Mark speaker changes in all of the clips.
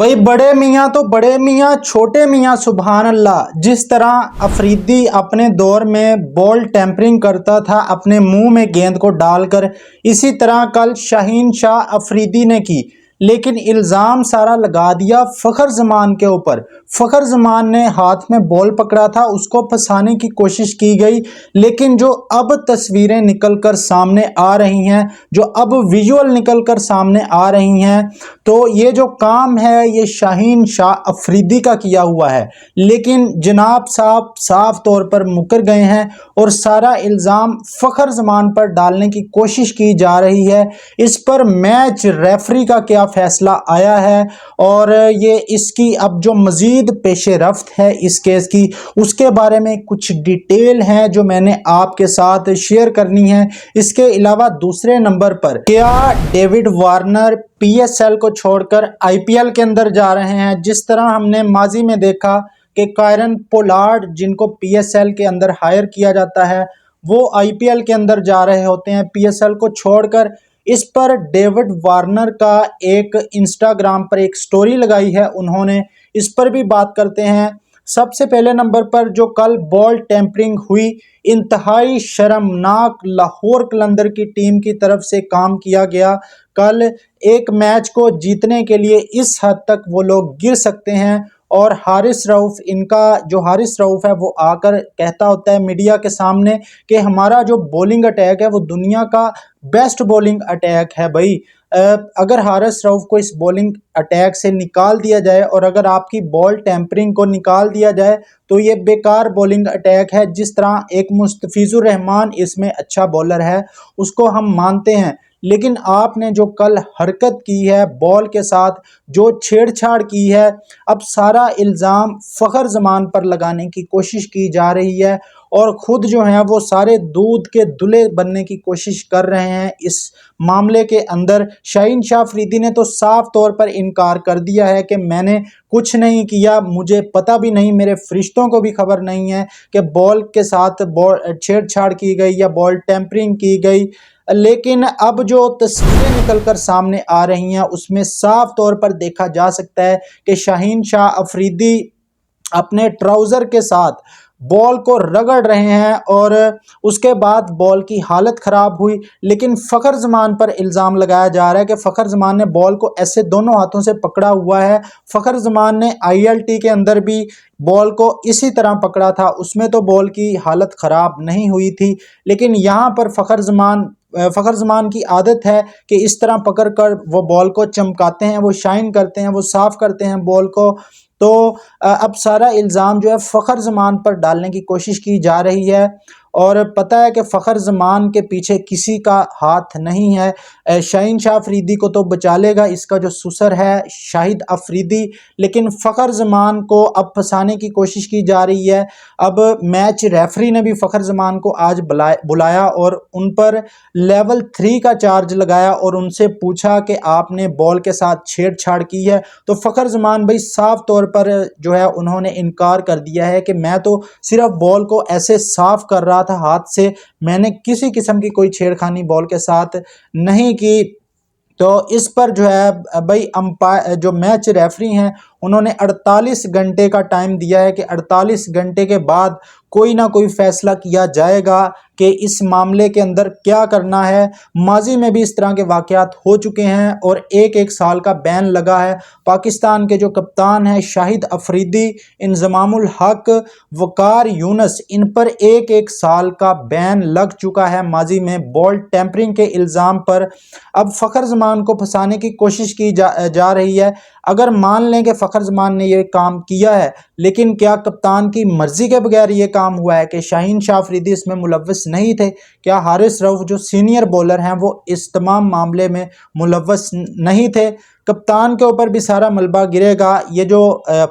Speaker 1: भाई बड़े मियाँ तो बड़े मियाँ, छोटे मियाँ सुभान अल्लाह। जिस तरह अफरीदी अपने दौर में बॉल टेम्परिंग करता था अपने मुंह में गेंद को डालकर, इसी तरह कल शाहीन शाह अफरीदी ने की, लेकिन इल्ज़ाम सारा लगा दिया फ़खर ज़मान के ऊपर। फ़खर ज़मान ने हाथ में बॉल पकड़ा था, उसको फंसाने की कोशिश की गई, लेकिन जो अब तस्वीरें निकल कर सामने आ रही हैं, जो अब विजुअल निकल कर सामने आ रही हैं, तो ये जो काम है ये शाहीन शाह अफरीदी का किया हुआ है। लेकिन जनाब साहब साफ तौर पर मुकर गए हैं और सारा इल्ज़ाम फ़खर ज़मान पर डालने की कोशिश की जा रही है। इस पर मैच रेफरी का क्या फैसला आया है और ये इसकी अब जो मज़ीद पेश रफ्त है इस केस की, उसके बारे में कुछ डिटेल हैं जो मैंने आपके साथ शेयर करनी है। इसके अलावा दूसरे नंबर पर, क्या डेविड वार्नर पीएसएल को छोड़कर आईपीएल के अंदर जा रहे हैं? जिस तरह हमने माजी में देखा कि कायरन पोलार्ड, जिनको पीएसएल के अंदर हायर किया जाता है, वो आईपीएल के अंदर जा रहे होते हैं पीएसएल को छोड़कर। इस पर डेविड वार्नर का एक इंस्टाग्राम पर एक स्टोरी लगाई है उन्होंने, इस पर भी बात करते हैं। सबसे पहले नंबर पर जो कल बॉल टेम्परिंग हुई, इंतहाई शर्मनाक लाहौर कलंदर की टीम की तरफ से काम किया गया। कल एक मैच को जीतने के लिए इस हद तक वो लोग गिर सकते हैं। और हारिस रऊफ, इनका जो हारिस रऊफ है वो आकर कहता होता है मीडिया के सामने कि हमारा जो बॉलिंग अटैक है वो दुनिया का बेस्ट बॉलिंग अटैक है। भाई अगर हारिस रऊफ को इस बॉलिंग अटैक से निकाल दिया जाए और अगर आपकी बॉल टेम्परिंग को निकाल दिया जाए तो ये बेकार बॉलिंग अटैक है। जिस तरह एक मुस्तफिजुर रहमान इसमें अच्छा बॉलर है, उसको हम मानते हैं, लेकिन आपने जो कल हरकत की है बॉल के साथ, जो छेड़छाड़ की है, अब सारा इल्ज़ाम फ़खर ज़मान पर लगाने की कोशिश की जा रही है और ख़ुद जो हैं वो सारे दूध के दूल्हे बनने की कोशिश कर रहे हैं इस मामले के अंदर। शाहीन शाह अफरीदी ने तो साफ तौर पर इनकार कर दिया है कि मैंने कुछ नहीं किया, मुझे पता भी नहीं, मेरे फरिश्तों को भी खबर नहीं है कि बॉल के साथ बॉल छेड़छाड़ की गई या बॉल टेम्परिंग की गई। लेकिन अब जो तस्वीरें निकलकर सामने आ रही हैं उसमें साफ तौर पर देखा जा सकता है कि शाहीन शाह अफरीदी अपने ट्राउज़र के साथ बॉल को रगड़ रहे हैं और उसके बाद बॉल की हालत ख़राब हुई। लेकिन फ़खर ज़मान पर इल्ज़ाम लगाया जा रहा है कि फ़खर ज़मान ने बॉल को ऐसे दोनों हाथों से पकड़ा हुआ है। फ़खर ज़मान ने आईएलटी के अंदर भी बॉल को इसी तरह पकड़ा था, उसमें तो बॉल की हालत ख़राब नहीं हुई थी। लेकिन यहाँ पर फ़खर ज़मान की आदत है कि इस तरह पकड़ कर वो बॉल को चमकाते हैं, वो शाइन करते हैं, वो साफ़ करते हैं बॉल को। तो अब सारा इल्ज़ाम जो है फ़खर ज़मान पर डालने की कोशिश की जा रही है और पता है कि फ़खर ज़मान के पीछे किसी का हाथ नहीं है। शाहीन शाह अफरीदी को तो बचा लेगा इसका जो सुसर है शाहिद अफरीदी, लेकिन फ़खर ज़मान को अब फंसाने की कोशिश की जा रही है। अब मैच रेफरी ने भी फ़खर ज़मान को आज बुलाया और उन पर लेवल 3 का चार्ज लगाया और उनसे पूछा कि आपने बॉल के साथ छेड़छाड़ की है। तो फ़खर ज़मान भाई साफ तौर पर जो है उन्होंने इनकार कर दिया है कि मैं तो सिर्फ बॉल को ऐसे साफ कर रहा था हाथ से, मैंने किसी किस्म की कोई छेड़खानी बॉल के साथ नहीं की। तो इस पर जो है भाई अंपायर जो मैच रेफरी हैं उन्होंने 48 घंटे का टाइम दिया है कि 48 घंटे के बाद कोई ना कोई फैसला किया जाएगा कि इस मामले के अंदर क्या करना है। माजी में भी इस तरह के वाक़यात हो चुके हैं और एक साल का बैन लगा है। पाकिस्तान के जो कप्तान हैं शाहिद अफरीदी, इंज़मामुल हक, वकार यूनुस, इन पर एक साल का बैन लग चुका है माजी में बॉल टेम्परिंग के इल्ज़ाम पर। अब फ़खर ज़मान को फंसाने की कोशिश की जा रही है। अगर मान लें कि फ़खर ज़मान ने ये काम किया है, लेकिन क्या कप्तान की मर्ज़ी के बगैर ये काम हुआ है कि शाहीन शाह अफरीदी इसमें मुलव्वस नहीं थे? क्या हारिस रऊफ जो सीनियर बॉलर हैं वो इस तमाम मामले में मुलव्वस नहीं थे? कप्तान के ऊपर भी सारा मलबा गिरेगा। ये जो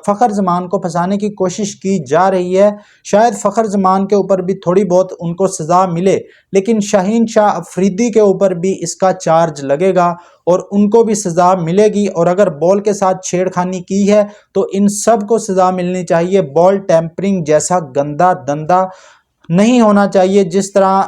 Speaker 1: फ़खर ज़मान को फंसाने की कोशिश की जा रही है, शायद फ़खर ज़मान के ऊपर भी थोड़ी बहुत उनको सज़ा मिले, लेकिन शाहीन शाह अफरीदी के ऊपर भी इसका चार्ज लगेगा और उनको भी सज़ा मिलेगी। और अगर बॉल के साथ छेड़खानी की है तो इन सब को सज़ा मिलनी चाहिए। बॉल टेम्परिंग जैसा गंदा धंधा नहीं होना चाहिए। जिस तरह